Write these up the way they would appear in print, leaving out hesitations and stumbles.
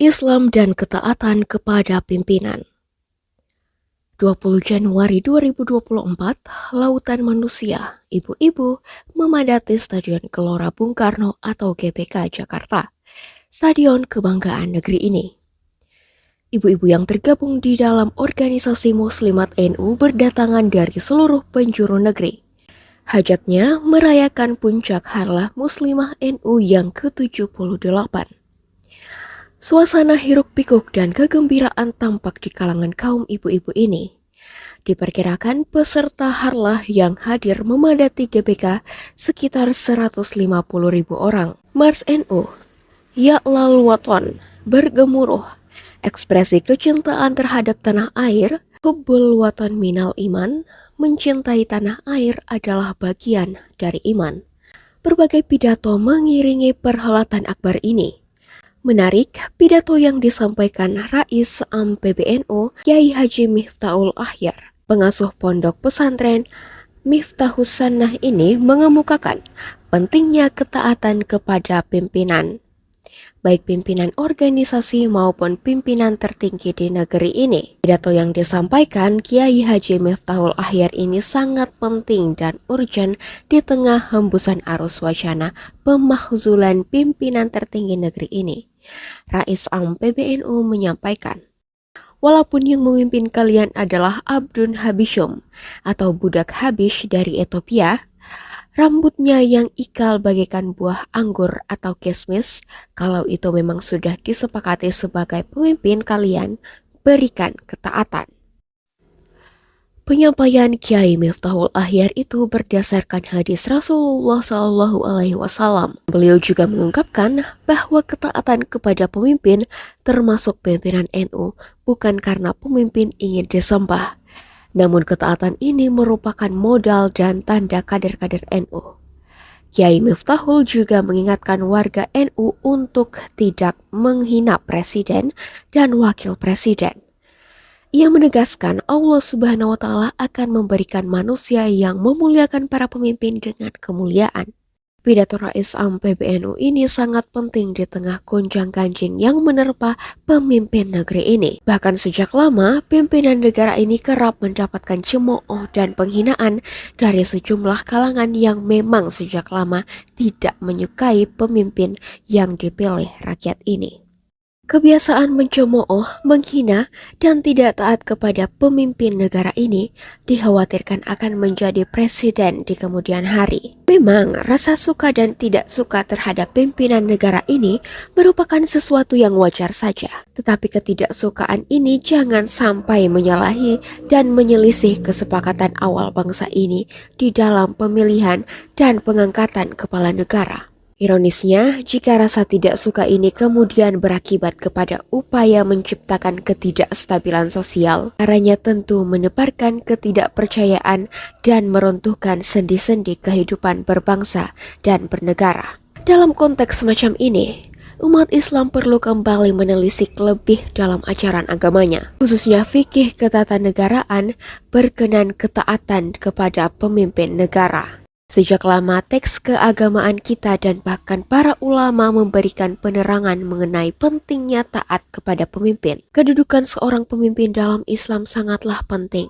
Islam dan ketaatan kepada pimpinan. 20 Januari 2024, Lautan Manusia, ibu-ibu memadati Stadion Gelora Bung Karno atau GBK Jakarta, stadion kebanggaan negeri ini. Ibu-ibu yang tergabung di dalam organisasi Muslimat NU berdatangan dari seluruh penjuru negeri. Hajatnya merayakan puncak Harlah Muslimah NU yang ke-78. Suasana hiruk-pikuk dan kegembiraan tampak di kalangan kaum ibu-ibu ini. Diperkirakan peserta harlah yang hadir memadati GBK sekitar 150.000 orang. Mars NU, Ya Lal Waton, bergemuruh, ekspresi kecintaan terhadap tanah air, hubbul waton minal iman, mencintai tanah air adalah bagian dari iman. Berbagai pidato mengiringi perhelatan akbar ini. Menarik, pidato yang disampaikan Rais Am PBNU, Kyai Haji Miftahul Ahyar, pengasuh pondok pesantren Miftahus Sunnah ini mengemukakan pentingnya ketaatan kepada pimpinan, baik pimpinan organisasi maupun pimpinan tertinggi di negeri ini. Pidato yang disampaikan Kyai Haji Miftahul Ahyar ini sangat penting dan urgen di tengah hembusan arus wacana pemakzulan pimpinan tertinggi negeri ini. Rais Am PBNU menyampaikan, walaupun yang memimpin kalian adalah Abdun Habishum atau budak Habish dari Ethiopia, rambutnya yang ikal bagaikan buah anggur atau kismis, kalau itu memang sudah disepakati sebagai pemimpin kalian, berikan ketaatan. Penyampaian Kyai Miftahul Ahyar itu berdasarkan hadis Rasulullah SAW. Beliau juga mengungkapkan bahwa ketaatan kepada pemimpin termasuk pimpinan NU bukan karena pemimpin ingin disembah. Namun ketaatan ini merupakan modal dan tanda kader-kader NU. Kyai Miftahul juga mengingatkan warga NU untuk tidak menghina presiden dan wakil presiden. Ia menegaskan Allah Subhanahu wa Ta'ala akan memberikan manusia yang memuliakan para pemimpin dengan kemuliaan. Pidato Rais Am PBNU ini sangat penting di tengah gonjang-ganjing yang menerpa pemimpin negeri ini. Bahkan sejak lama, pimpinan negara ini kerap mendapatkan cemooh dan penghinaan dari sejumlah kalangan yang memang sejak lama tidak menyukai pemimpin yang dipilih rakyat ini. Kebiasaan mencemooh, menghina, dan tidak taat kepada pemimpin negara ini dikhawatirkan akan menjadi presiden di kemudian hari. Memang rasa suka dan tidak suka terhadap pimpinan negara ini merupakan sesuatu yang wajar saja. Tetapi ketidaksukaan ini jangan sampai menyalahi dan menyelisih kesepakatan awal bangsa ini di dalam pemilihan dan pengangkatan kepala negara. Ironisnya, jika rasa tidak suka ini kemudian berakibat kepada upaya menciptakan ketidakstabilan sosial, caranya tentu menebarkan ketidakpercayaan dan meruntuhkan sendi-sendi kehidupan berbangsa dan bernegara. Dalam konteks semacam ini, umat Islam perlu kembali menelisik lebih dalam ajaran agamanya, khususnya fikih ketatanegaraan berkenan ketaatan kepada pemimpin negara. Sejak lama teks keagamaan kita dan bahkan para ulama memberikan penerangan mengenai pentingnya taat kepada pemimpin. Kedudukan seorang pemimpin dalam Islam sangatlah penting,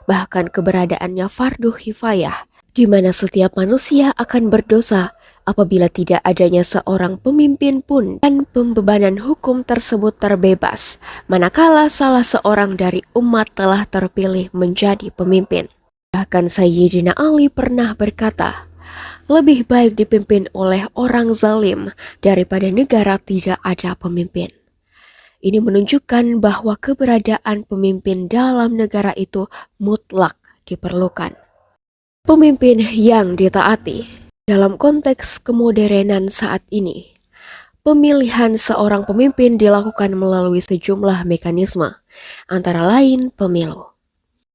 bahkan keberadaannya fardu kifayah, di mana setiap manusia akan berdosa apabila tidak adanya seorang pemimpin pun dan pembebanan hukum tersebut terbebas, manakala salah seorang dari umat telah terpilih menjadi pemimpin. Bahkan Sayyidina Ali pernah berkata, lebih baik dipimpin oleh orang zalim daripada negara tidak ada pemimpin. Ini menunjukkan bahwa keberadaan pemimpin dalam negara itu mutlak diperlukan. Pemimpin yang ditaati dalam konteks kemodernan saat ini. Pemilihan seorang pemimpin dilakukan melalui sejumlah mekanisme, antara lain pemilu.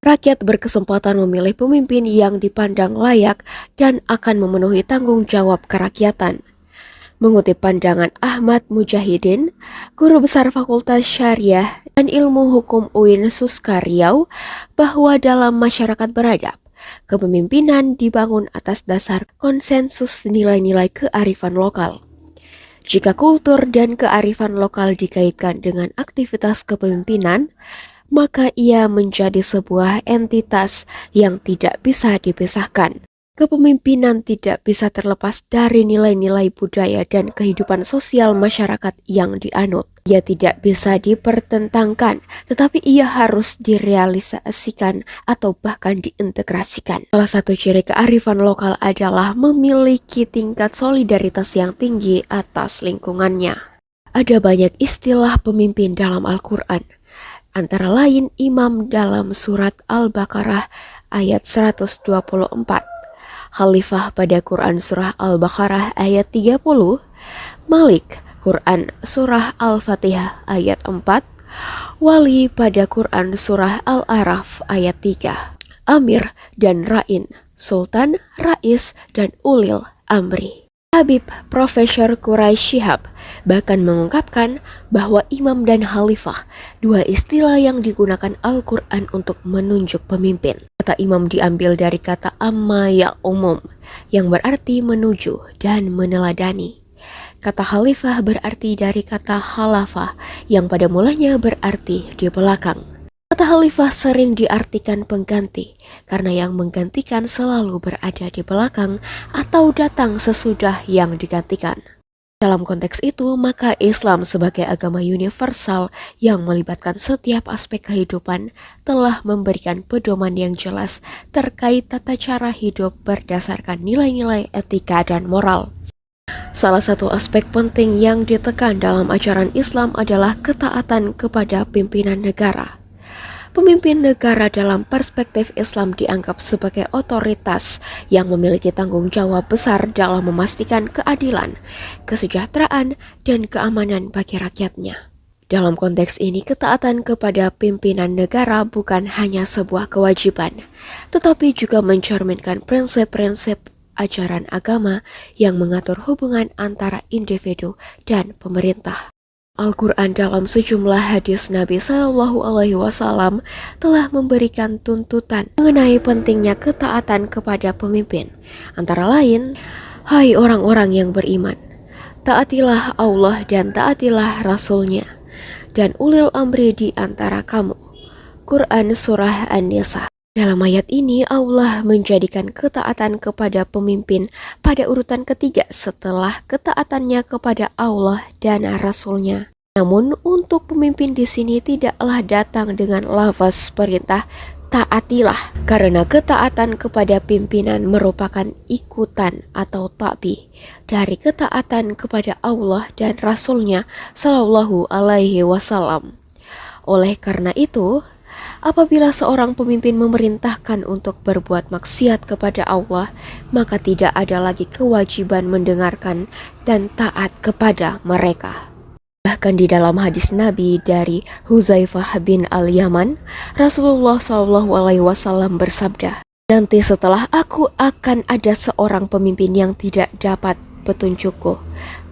Rakyat berkesempatan memilih pemimpin yang dipandang layak dan akan memenuhi tanggung jawab kerakyatan. Mengutip pandangan Ahmad Mujahidin, guru besar Fakultas Syariah dan Ilmu Hukum UIN Suska Riau, bahwa dalam masyarakat beradab, kepemimpinan dibangun atas dasar konsensus nilai-nilai kearifan lokal. Jika kultur dan kearifan lokal dikaitkan dengan aktivitas kepemimpinan, maka ia menjadi sebuah entitas yang tidak bisa dipisahkan. Kepemimpinan tidak bisa terlepas dari nilai-nilai budaya dan kehidupan sosial masyarakat yang dianut. Ia tidak bisa dipertentangkan, tetapi ia harus direalisasikan atau bahkan diintegrasikan. Salah satu ciri kearifan lokal adalah memiliki tingkat solidaritas yang tinggi atas lingkungannya. Ada banyak istilah pemimpin dalam Al-Quran, antara lain imam dalam surat Al-Baqarah ayat 124, khalifah pada Quran surah Al-Baqarah ayat 30, malik Quran surah Al-Fatihah ayat 4, wali pada Quran surah Al-A'raf ayat 3, amir dan ra'in, sultan, rais, dan ulil amri. Habib Profesor Quraish Shihab bahkan mengungkapkan bahwa imam dan khalifah, dua istilah yang digunakan Al-Quran untuk menunjuk pemimpin. Kata imam diambil dari kata amma ya umum, yang berarti menuju dan meneladani. Kata khalifah berarti dari kata khalafah, yang pada mulanya berarti di belakang. Kata khalifah sering diartikan pengganti, karena yang menggantikan selalu berada di belakang atau datang sesudah yang digantikan. Dalam konteks itu, maka Islam sebagai agama universal yang melibatkan setiap aspek kehidupan telah memberikan pedoman yang jelas terkait tata cara hidup berdasarkan nilai-nilai etika dan moral. Salah satu aspek penting yang ditekan dalam ajaran Islam adalah ketaatan kepada pimpinan negara. Pemimpin negara dalam perspektif Islam dianggap sebagai otoritas yang memiliki tanggung jawab besar dalam memastikan keadilan, kesejahteraan, dan keamanan bagi rakyatnya. Dalam konteks ini, ketaatan kepada pimpinan negara bukan hanya sebuah kewajiban, tetapi juga mencerminkan prinsip-prinsip ajaran agama yang mengatur hubungan antara individu dan pemerintah. Al-Quran dalam sejumlah hadis Nabi Shallallahu Alaihi Wasallam telah memberikan tuntutan mengenai pentingnya ketaatan kepada pemimpin. Antara lain, hai orang-orang yang beriman, taatilah Allah dan taatilah Rasul-Nya, dan ulil amri di antara kamu. Quran Surah An-Nisa. Dalam ayat ini, Allah menjadikan ketaatan kepada pemimpin pada urutan ketiga setelah ketaatannya kepada Allah dan Rasul-Nya. Namun, untuk pemimpin di sini tidaklah datang dengan lafaz perintah taatilah, karena ketaatan kepada pimpinan merupakan ikutan atau tabi dari ketaatan kepada Allah dan Rasul-Nya Shallallahu Alaihi Wasallam. Oleh karena itu, apabila seorang pemimpin memerintahkan untuk berbuat maksiat kepada Allah, maka tidak ada lagi kewajiban mendengarkan dan taat kepada mereka. Bahkan di dalam hadis Nabi dari Huzaifah bin Al-Yaman, Rasulullah SAW bersabda, nanti setelah aku akan ada seorang pemimpin yang tidak dapat petunjukku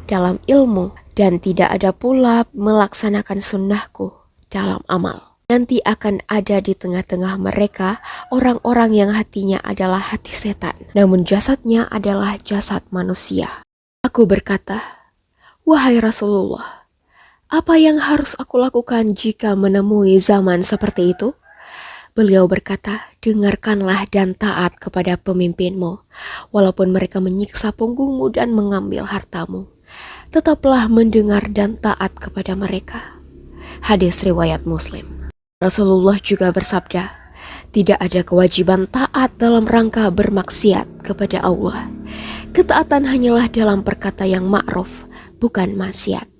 dalam ilmu dan tidak ada pula melaksanakan sunnahku dalam amal. Nanti akan ada di tengah-tengah mereka orang-orang yang hatinya adalah hati setan, namun jasadnya adalah jasad manusia. Aku berkata, wahai Rasulullah, apa yang harus aku lakukan jika menemui zaman seperti itu? Beliau berkata, dengarkanlah dan taat kepada pemimpinmu, walaupun mereka menyiksa punggungmu dan mengambil hartamu. Tetaplah mendengar dan taat kepada mereka. Hadis riwayat Muslim. Rasulullah juga bersabda, tidak ada kewajiban taat dalam rangka bermaksiat kepada Allah. Ketaatan hanyalah dalam perkata yang ma'ruf, bukan maksiat.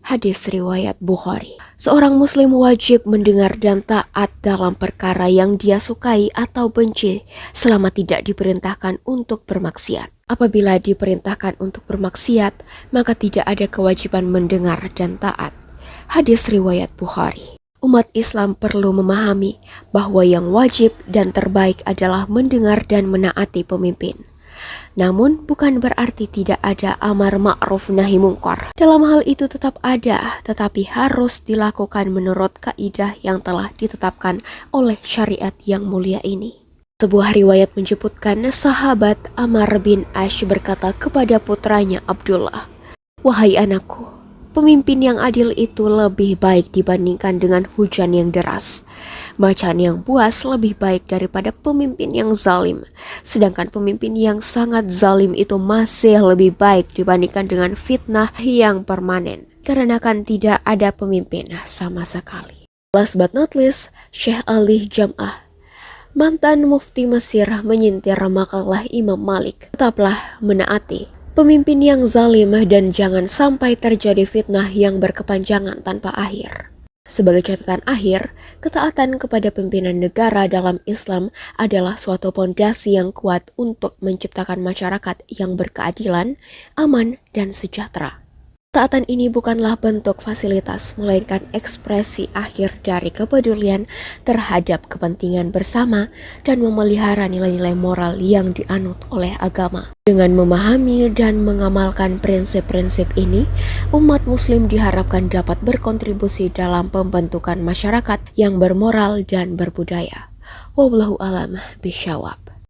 Hadis riwayat Bukhari. Seorang muslim wajib mendengar dan taat dalam perkara yang dia sukai atau benci selama tidak diperintahkan untuk bermaksiat. Apabila diperintahkan untuk bermaksiat, maka tidak ada kewajiban mendengar dan taat. Hadis riwayat Bukhari. Umat Islam perlu memahami bahwa yang wajib dan terbaik adalah mendengar dan menaati pemimpin. Namun bukan berarti tidak ada amar ma'ruf nahi mungkar. Dalam hal itu tetap ada, tetapi harus dilakukan menurut kaidah yang telah ditetapkan oleh syariat yang mulia ini. Sebuah riwayat menyebutkan sahabat Amr bin Ash berkata kepada putranya Abdullah, Wahai anakku, pemimpin yang adil itu lebih baik dibandingkan dengan hujan yang deras. Macan yang buas lebih baik daripada pemimpin yang zalim. Sedangkan pemimpin yang sangat zalim itu masih lebih baik dibandingkan dengan fitnah yang permanen. Karena kan tidak ada pemimpin sama sekali. Last but not least, Syekh Ali Jam'ah, mantan mufti Mesir, menyintir makalah Imam Malik. Tetaplah menaati pemimpin yang zalim dan jangan sampai terjadi fitnah yang berkepanjangan tanpa akhir. Sebagai catatan akhir, ketaatan kepada pimpinan negara dalam Islam adalah suatu pondasi yang kuat untuk menciptakan masyarakat yang berkeadilan, aman, dan sejahtera. Ketaatan ini bukanlah bentuk fasilitas, melainkan ekspresi akhir dari kepedulian terhadap kepentingan bersama dan memelihara nilai-nilai moral yang dianut oleh agama. Dengan memahami dan mengamalkan prinsip-prinsip ini, umat muslim diharapkan dapat berkontribusi dalam pembentukan masyarakat yang bermoral dan berbudaya. Wallahu a'lam bishawab.